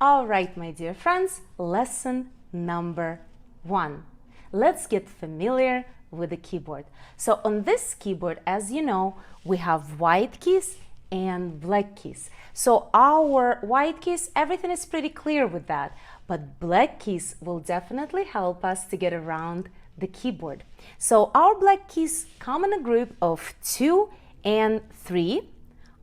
All right, my dear friends, lesson number 1. Let's get familiar with the keyboard. So on this keyboard, as you know, we have white keys and black keys. So our white keys, everything is pretty clear with that, but black keys will definitely help us to get around the keyboard. So our black keys come in a group of 2 and 3,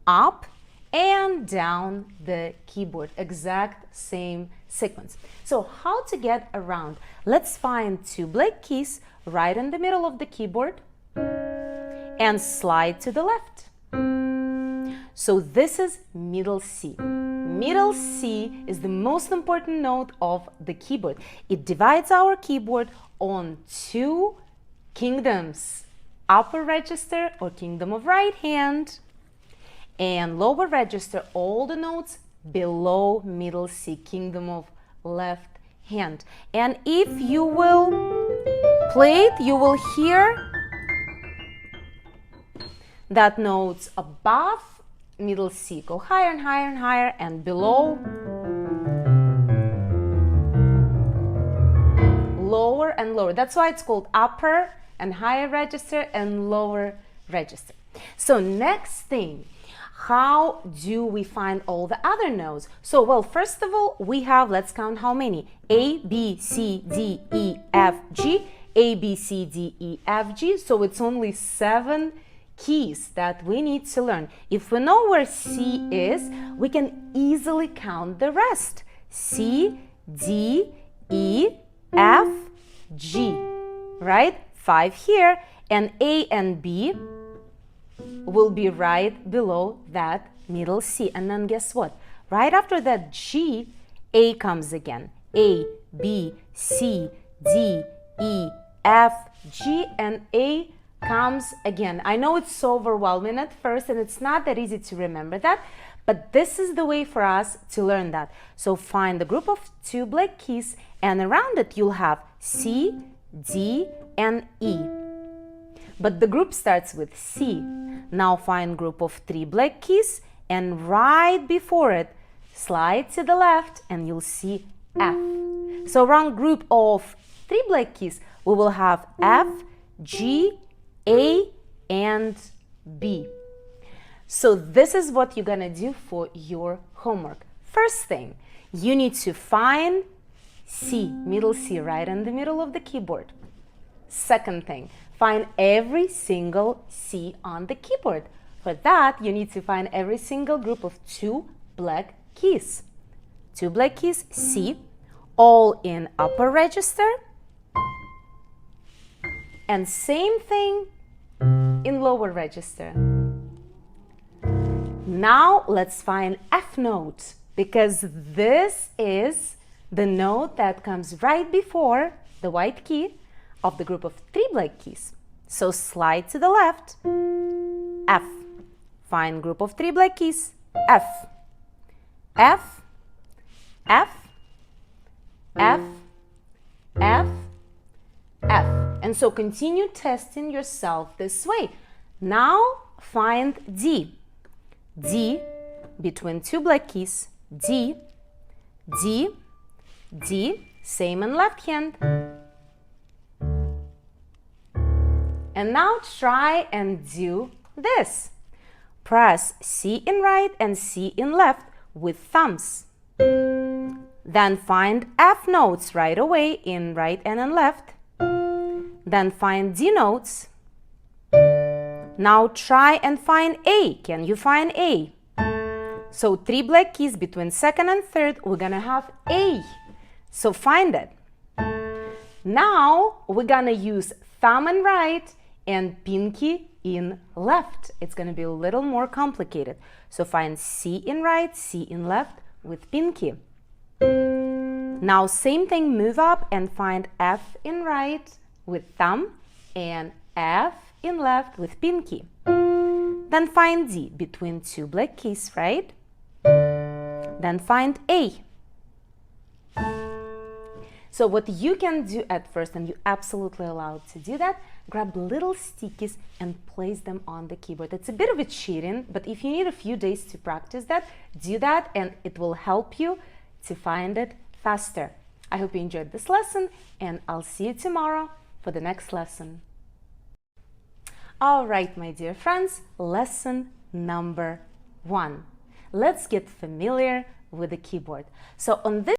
up and down the keyboard, exact same sequence. So how to get around? Let's find 2 black keys right in the middle of the keyboard and slide to the left. So this is middle C. Middle C is the most important note of the keyboard. It divides our keyboard on 2 kingdoms, upper register or kingdom of right hand, and lower register, all the notes below middle C, kingdom of left hand. And if you will play it, you will hear that notes above middle C go higher and higher and higher, and below lower and lower. That's why it's called upper and higher register and lower register. So next thing, how do we find all the other notes? So, well, first of all, we have, let's count how many. A, B, C, D, E, F, G. A, B, C, D, E, F, G. So it's only 7 keys that we need to learn. If we know where C is, we can easily count the rest. C, D, E, F, G, right? 5 here, and A and B will be right below that middle C. And then guess what? Right after that G, A comes again. A, B, C, D, E, F, G, and A comes again. I know it's so overwhelming at first, and it's not that easy to remember that, but this is the way for us to learn that. So find the group of 2 black keys, and around it you'll have C, D, and E. But the group starts with C. Now find group of 3 black keys, and right before it, slide to the left and you'll see F. So around group of 3 black keys, we will have F, G, A, and B. So this is what you're gonna do for your homework. First thing, you need to find C, middle C, right in the middle of the keyboard. Second thing, find every single C on the keyboard. For that, you need to find every single group of 2 black keys. 2 black keys, C, all in upper register. And same thing in lower register. Now let's find F note, because this is the note that comes right before the white key of the group of 3 black keys. So slide to the left, F. Find group of 3 black keys, F, F, F, F, F, F. And so continue testing yourself this way. Now find D. D between 2 black keys, D, D, D, same in left hand. And now try and do this. Press C in right and C in left with thumbs. Then find F notes right away in right and in left. Then find D notes. Now try and find A. Can you find A? So 3 black keys between second and third, we're gonna have A. So find it. Now we're gonna use thumb in right and pinky in left. It's gonna be a little more complicated. So find C in right, C in left with pinky. Now same thing, move up and find F in right with thumb and F in left with pinky. Then find D between 2 black keys, right? Then find A. So what you can do at first, and you're absolutely allowed to do that, grab little stickies and place them on the keyboard. It's a bit of a cheating, but if you need a few days to practice that, do that, and it will help you to find it faster. I hope you enjoyed this lesson, and I'll see you tomorrow for the next lesson. All right, my dear friends, lesson number 1. Let's get familiar with the keyboard. So on this